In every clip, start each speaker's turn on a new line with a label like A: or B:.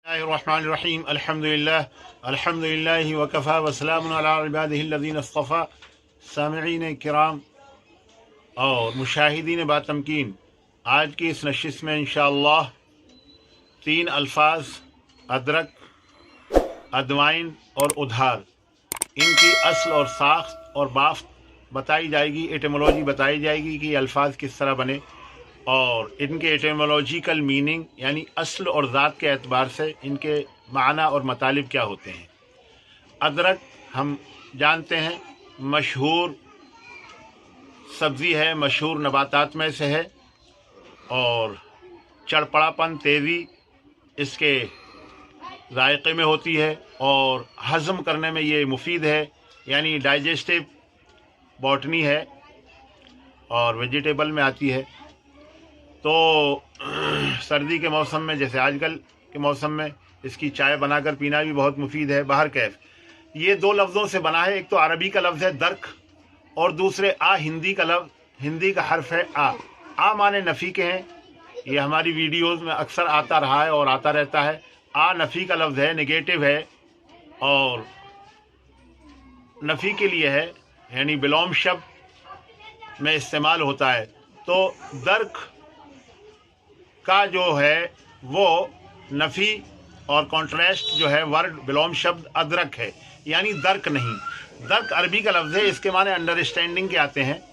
A: बिस्मिल्लाहिर्रहमानिर्रहीम अल्हम्दुलिल्लाह वकफ़ा वसलामुन अला इबादिहिल्लज़ीना इस्तफ़ा। सामिईन किराम और मुशाहिदीन बातमकीन, आज की इस नशिस्त में इंशाअल्लाह 3 अल्फाज अदरक, अजवाइन और उधार, इनकी असल और साख्त और बाफ्त बताई जाएगी, एटमोलॉजी बताई जाएगी कि ये अल्फाज किस तरह बने और इनके एटमोलॉजिकल मीनिंग यानी असल और ज़ात के एतबार से इनके माना और मतालिब क्या होते हैं। अदरक हम जानते हैं मशहूर सब्ज़ी है, मशहूर नबातात में से है और चड़पड़ापन, तेज़ी इसके जायक़े में होती है और हज़म करने में ये मुफीद है, यानी डाइजेस्टिव बॉटनी है और वेजिटेबल में आती है। तो सर्दी के मौसम में, जैसे आजकल के मौसम में, इसकी चाय बनाकर पीना भी बहुत मुफीद है। बहर कैफ ये 2 लफ्ज़ों से बना है, एक तो अरबी का लफ्ज़ है दर्क और दूसरे आ हिंदी का लफ्ज़, हिंदी का हर्फ है आ माने नफ़ी के हैं। ये हमारी वीडियोज़ में अक्सर आता रहा है और आता रहता है। आ नफ़ी का लफ्ज़ है, नेगेटिव है और नफ़ी के लिए है, यानी बिलोम शब्द में इस्तेमाल होता है। तो दर्क का जो है वो नफ़ी और कॉन्ट्रास्ट जो है वर्ड बिलोम शब्द अदरक है, यानी दर्क नहीं। दर्क अरबी का लफ्ज़ है, इसके माने अंडरस्टैंडिंग के आते हैं,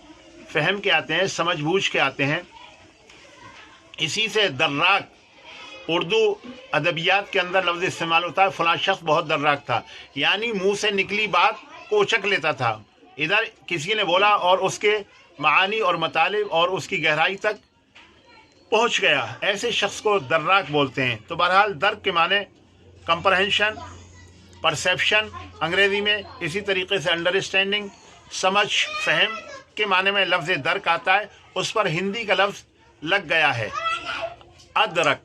A: फ़हम के आते हैं, समझ बूझ के आते हैं। इसी से दर्राक उर्दू अदबियात के अंदर लफ्ज़ इस्तेमाल होता है, फ़लाँ शख्स बहुत दर्राक था, यानी मुँह से निकली बात को उचक लेता था। इधर किसी ने बोला और उसके मानी और मतालिब और उसकी गहराई तक पहुँच गया, ऐसे शख्स को दर्राक बोलते हैं। तो बहरहाल दर्क के माने कंप्रहेंशन, परसेप्शन अंग्रेज़ी में, इसी तरीके से अंडरस्टैंडिंग, समझ, फहम के माने में लफ्ज़ दर्क आता है। उस पर हिंदी का लफ्ज़ लग गया है अदरक,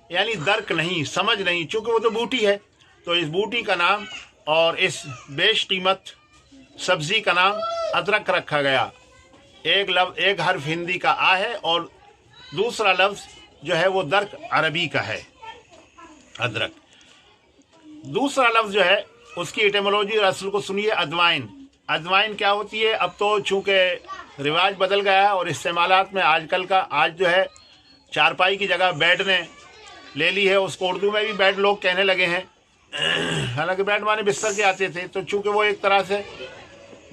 A: यानी दर्क नहीं, समझ नहीं, चूँकि वो तो बूटी है। तो इस बूटी का नाम और इस बेश कीमत सब्ज़ी का नाम अदरक रखा गया। एक हर्फ हिंदी का आ है और दूसरा लफ्ज़ जो है वो दर्क अरबी का है, अदरक। दूसरा लफ्ज़ जो है उसकी एटमोलॉजी और असल को सुनिए। अजवाइन, अजवाइन क्या होती है? अब तो चूँकि रिवाज बदल गया है और इस्तेमालात में आजकल का, आज जो है चारपाई की जगह बेड ने ले ली है, उसको उर्दू में भी बेड लोग कहने लगे हैं। हालांकि बेड माने बिस्तर के आते थे, तो चूँकि वो एक तरह से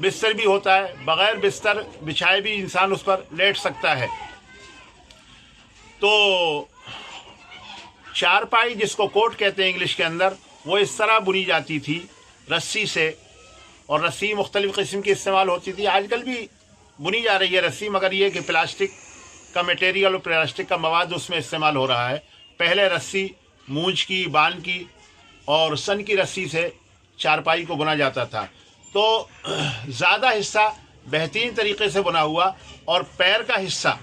A: बिस्तर भी होता है, बग़ैर बिस्तर बिछाए भी इंसान उस पर लेट सकता है। तो चारपाई जिसको कोट कहते हैं इंग्लिश के अंदर, वो इस तरह बुनी जाती थी रस्सी से, और रस्सी मुख्तलिफ़ किस्म की इस्तेमाल होती थी। आजकल भी बुनी जा रही है रस्सी, मगर ये कि प्लास्टिक का मटेरियल और प्लास्टिक का मवाद उसमें इस्तेमाल हो रहा है। पहले रस्सी मूंछ की, बान की और सन की रस्सी से चारपाई को बुना जाता था। तो ज़्यादा हिस्सा बेहतरीन तरीके से बुना हुआ और पैर का हिस्सा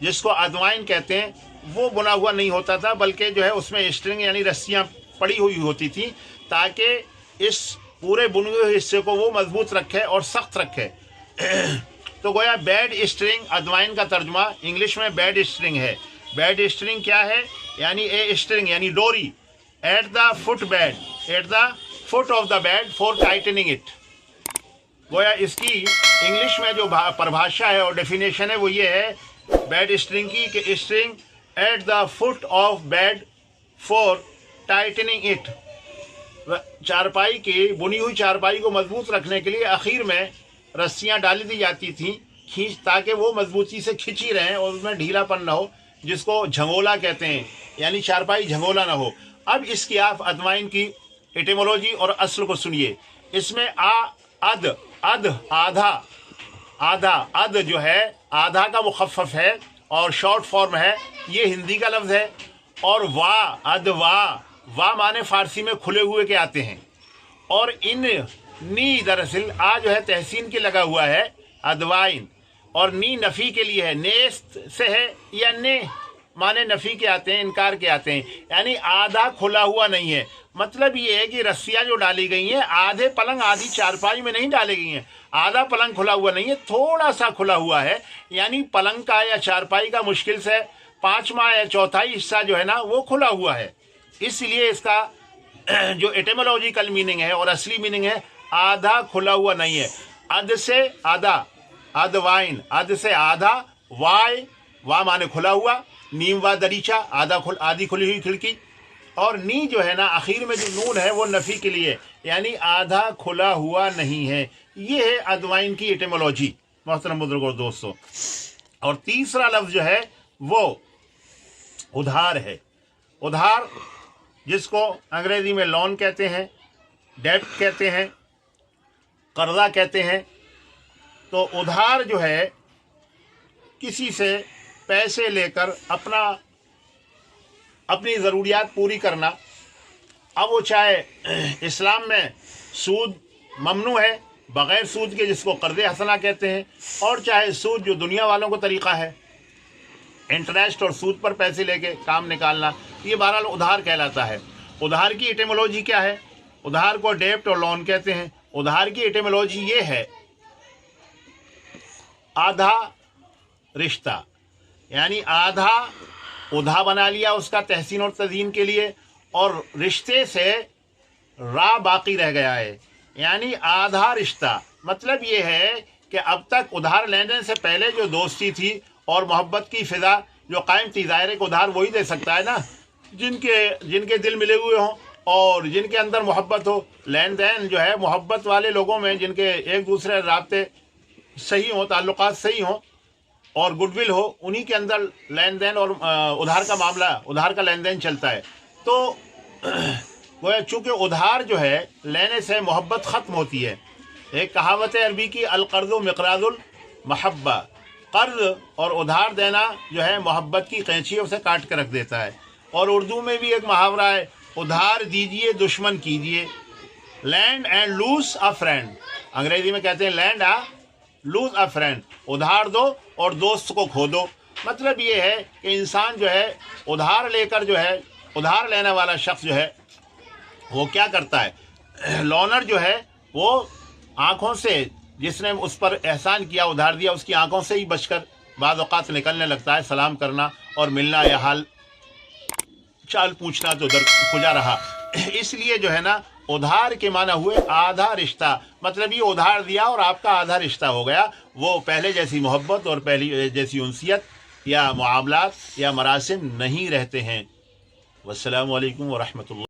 A: जिसको अजवाइन कहते हैं वो बुना हुआ नहीं होता था, बल्कि जो है उसमें स्ट्रिंग यानी रस्सियाँ पड़ी हुई होती थी, ताकि इस पूरे बुने हुए हिस्से को वो मजबूत रखे और सख्त रखे। तो गोया बेड स्ट्रिंग अजवाइन का तर्जुमा इंग्लिश में बेड स्ट्रिंग है। बेड स्ट्रिंग क्या है? यानी ए स्ट्रिंग यानी डोरी at the foot bed, at the foot of the bed for tightening it. गोया इसकी इंग्लिश में जो परिभाषा है और डेफिनेशन है वो ये है बेड स्ट्रिंग की, कि string at the foot of bed for tightening it. चारपाई की, बुनी हुई चारपाई को मजबूत रखने के लिए आखिर में रस्सियां डाली दी जाती थीं खींच, ताकि वो मजबूती से खिंची रहें और उसमें ढीलापन ना हो, जिसको झंगोला कहते हैं, यानी चारपाई झंगोला ना हो। अब इसकी आप अजवाइन की एटिमोलॉजी और असल को सुनिए। इसमें अद आधा, अद जो है आधा का मुखफ़फ़ है और शॉर्ट फॉर्म है, ये हिंदी का लफ्ज़ है। और वाह माने फ़ारसी में खुले हुए के आते हैं। और इन नी दरअसल आ जो है तहसीन के लगा हुआ है अदवाइन, और नी नफ़ी के लिए है, नेस्त से है, या ने माने नफ़ी के आते हैं, इनकार के आते हैं, यानी आधा खुला हुआ नहीं है। मतलब ये है कि रस्सियाँ जो डाली गई हैं आधे पलंग आधी चारपाई में नहीं डाली गई हैं, आधा पलंग खुला हुआ नहीं है, थोड़ा सा खुला हुआ है, यानी पलंग का या चारपाई का मुश्किल से 5वां या चौथाई हिस्सा जो है ना वो खुला हुआ है। اس لیے اس کا جو ایٹیمولوجیکل میننگ ہے اور اصلی میننگ ہے آدھا کھلا ہوا نہیں ہے. اد سے آدھا، اد وائن، اد سے آدھا، وائے وا مانے کھلا ہوا، نیم وا دریچہ آدھی کھلی ہوئی کھڑکی، اور نی جو ہے نا آخر میں جو نون ہے وہ نفی کے لیے، یعنی آدھا کھلا ہوا نہیں ہے. یہ ہے ادوائن کی ایٹیمولوجی محترم بزرگوں اور دوستوں. اور تیسرا لفظ جو ہے وہ ادھار ہے. ادھار جس کو انگریزی میں لون کہتے ہیں، ڈیبٹ کہتے ہیں، قرضہ کہتے ہیں. تو ادھار جو ہے کسی سے پیسے لے کر اپنی ضروریات پوری کرنا. اب وہ چاہے اسلام میں سود ممنوع ہے بغیر سود کے، جس کو قرض حسنہ کہتے ہیں، اور چاہے سود جو دنیا والوں کو طریقہ ہے، انٹرسٹ اور سود پر پیسے لے کے کام نکالنا، یہ بہرحال ادھار کہلاتا ہے. ادھار کی ایٹیمولوجی کیا ہے؟ ادھار کو ڈیبٹ اور لون کہتے ہیں. ادھار کی ایٹیمولوجی یہ ہے آدھا رشتہ، یعنی آدھا ادھا بنا لیا اس کا تحسین اور تزئین کے لیے، اور رشتے سے راہ باقی رہ گیا ہے. یعنی آدھا رشتہ مطلب یہ ہے کہ اب تک ادھار لینے سے پہلے جو دوستی تھی اور محبت کی فضا جو قائم تھی، ظاہر ہے کہ ادھار وہی دے سکتا ہے نا جن کے دل ملے ہوئے ہوں اور جن کے اندر محبت ہو. لین دین جو ہے محبت والے لوگوں میں، جن کے ایک دوسرے رابطے صحیح ہوں، تعلقات صحیح ہوں اور گڈ ول ہو، انہی کے اندر لین دین اور ادھار کا معاملہ، ادھار کا لین دین چلتا ہے. تو گویا چونکہ ادھار جو ہے لینے سے محبت ختم ہوتی ہے. ایک کہاوت ہے عربی کی، القرض مقراض المحبہ، قرض اور ادھار دینا جو ہے محبت کی قینچی اسے کاٹ کے رکھ دیتا ہے. اور اردو میں بھی ایک محاورہ ہے، ادھار دیجئے دشمن کیجئے، lend and lose a friend. انگریزی میں کہتے ہیں لینڈ لوز اے فرینڈ، ادھار دو اور دوست کو کھو دو. مطلب یہ ہے کہ انسان جو ہے ادھار لے کر جو ہے، ادھار لینے والا شخص جو ہے وہ کیا کرتا ہے، لونر جو ہے وہ آنکھوں سے، جس نے اس پر احسان کیا، ادھار دیا، اس کی آنکھوں سے ہی بچ کر بعض اوقات نکلنے لگتا ہے. سلام کرنا اور ملنا یا حال چال پوچھنا تو در کجا رہا. اس لیے جو ہے نا ادھار کے معنی ہوئے آدھا رشتہ، مطلب یہ ادھار دیا اور آپ کا آدھا رشتہ ہو گیا. وہ پہلے جیسی محبت اور پہلی جیسی انسیت یا معاملات یا مراسم نہیں رہتے ہیں. والسلام علیکم ورحمۃ اللہ.